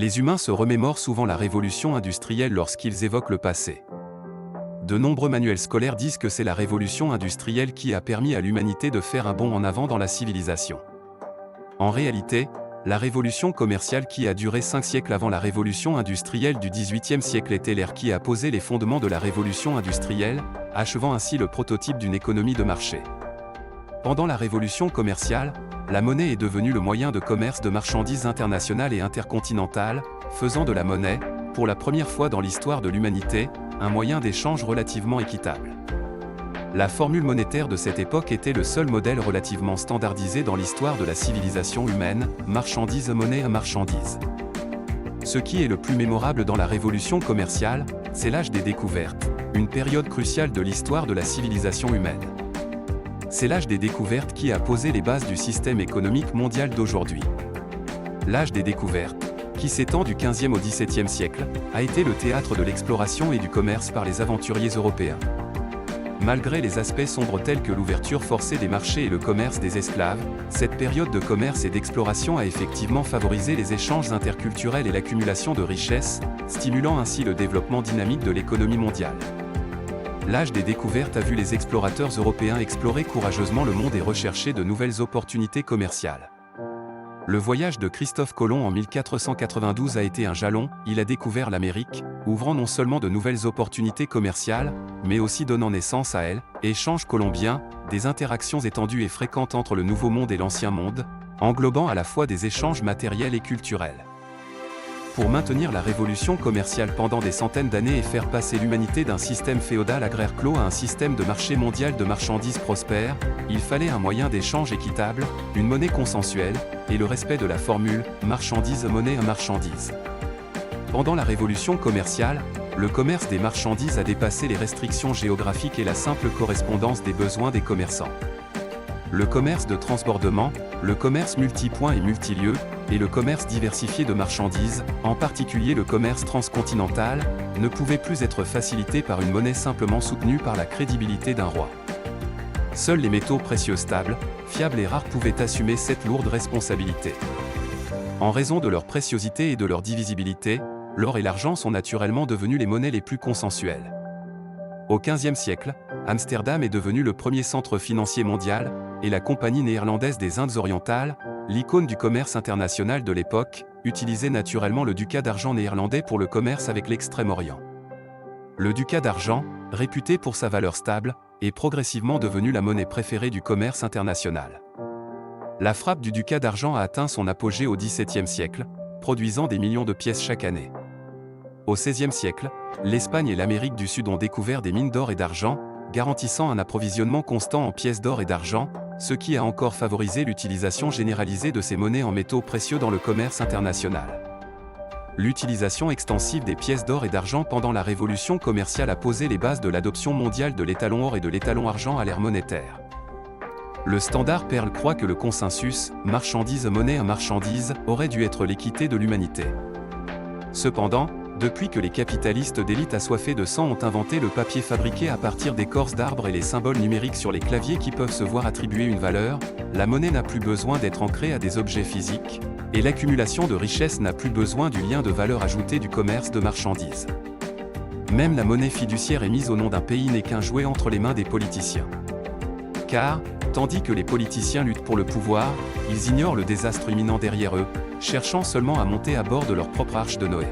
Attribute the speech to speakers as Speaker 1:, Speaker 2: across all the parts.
Speaker 1: Les humains se remémorent souvent la révolution industrielle lorsqu'ils évoquent le passé. De nombreux manuels scolaires disent que c'est la révolution industrielle qui a permis à l'humanité de faire un bond en avant dans la civilisation. En réalité, la révolution commerciale qui a duré 5 siècles avant la révolution industrielle du XVIIIe siècle était l'ère qui a posé les fondements de la révolution industrielle, achevant ainsi le prototype d'une économie de marché. Pendant la révolution commerciale, la monnaie est devenue le moyen de commerce de marchandises internationales et intercontinentales, faisant de la monnaie, pour la première fois dans l'histoire de l'humanité, un moyen d'échange relativement équitable. La formule monétaire de cette époque était le seul modèle relativement standardisé dans l'histoire de la civilisation humaine, marchandise-monnaie à marchandise. Ce qui est le plus mémorable dans la révolution commerciale, c'est l'âge des découvertes, une période cruciale de l'histoire de la civilisation humaine. C'est l'âge des découvertes qui a posé les bases du système économique mondial d'aujourd'hui. L'âge des découvertes, qui s'étend du XVe au XVIIe siècle, a été le théâtre de l'exploration et du commerce par les aventuriers européens. Malgré les aspects sombres tels que l'ouverture forcée des marchés et le commerce des esclaves, cette période de commerce et d'exploration a effectivement favorisé les échanges interculturels et l'accumulation de richesses, stimulant ainsi le développement dynamique de l'économie mondiale. L'âge des découvertes a vu les explorateurs européens explorer courageusement le monde et rechercher de nouvelles opportunités commerciales. Le voyage de Christophe Colomb en 1492 a été un jalon, il a découvert l'Amérique, ouvrant non seulement de nouvelles opportunités commerciales, mais aussi donnant naissance à elles, échanges colombiens, des interactions étendues et fréquentes entre le Nouveau Monde et l'Ancien Monde, englobant à la fois des échanges matériels et culturels. Pour maintenir la révolution commerciale pendant des centaines d'années et faire passer l'humanité d'un système féodal agraire clos à un système de marché mondial de marchandises prospères, il fallait un moyen d'échange équitable, une monnaie consensuelle, et le respect de la formule « marchandise-monnaie à marchandise ». Pendant la révolution commerciale, le commerce des marchandises a dépassé les restrictions géographiques et la simple correspondance des besoins des commerçants. Le commerce de transbordement, le commerce multipoint et multilieux, et le commerce diversifié de marchandises, en particulier le commerce transcontinental, ne pouvait plus être facilité par une monnaie simplement soutenue par la crédibilité d'un roi. Seuls les métaux précieux stables, fiables et rares pouvaient assumer cette lourde responsabilité. En raison de leur préciosité et de leur divisibilité, l'or et l'argent sont naturellement devenus les monnaies les plus consensuelles. Au XVe siècle, Amsterdam est devenu le premier centre financier mondial, et la Compagnie néerlandaise des Indes orientales, l'icône du commerce international de l'époque, utilisait naturellement le ducat d'argent néerlandais pour le commerce avec l'Extrême-Orient. Le ducat d'argent, réputé pour sa valeur stable, est progressivement devenu la monnaie préférée du commerce international. La frappe du ducat d'argent a atteint son apogée au XVIIe siècle, produisant des millions de pièces chaque année. Au XVIe siècle, l'Espagne et l'Amérique du Sud ont découvert des mines d'or et d'argent, garantissant un approvisionnement constant en pièces d'or et d'argent, ce qui a encore favorisé l'utilisation généralisée de ces monnaies en métaux précieux dans le commerce international. L'utilisation extensive des pièces d'or et d'argent pendant la révolution commerciale a posé les bases de l'adoption mondiale de l'étalon or et de l'étalon argent à l'ère monétaire. Le standard Pearl croit que le consensus, marchandise-monnaie à marchandise, aurait dû être l'équité de l'humanité. Cependant, depuis que les capitalistes d'élite assoiffés de sang ont inventé le papier fabriqué à partir d'écorces d'arbres et les symboles numériques sur les claviers qui peuvent se voir attribuer une valeur, la monnaie n'a plus besoin d'être ancrée à des objets physiques, et l'accumulation de richesses n'a plus besoin du lien de valeur ajouté du commerce de marchandises. Même la monnaie fiduciaire émise au nom d'un pays n'est qu'un jouet entre les mains des politiciens. Car, tandis que les politiciens luttent pour le pouvoir, ils ignorent le désastre imminent derrière eux, cherchant seulement à monter à bord de leur propre arche de Noé.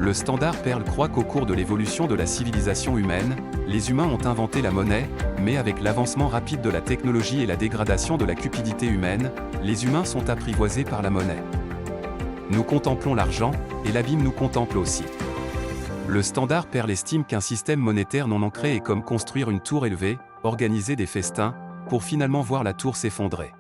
Speaker 1: Le standard Pearl croit qu'au cours de l'évolution de la civilisation humaine, les humains ont inventé la monnaie, mais avec l'avancement rapide de la technologie et la dégradation de la cupidité humaine, les humains sont apprivoisés par la monnaie. Nous contemplons l'argent, et l'abîme nous contemple aussi. Le standard Pearl estime qu'un système monétaire non ancré est comme construire une tour élevée, organiser des festins, pour finalement voir la tour s'effondrer.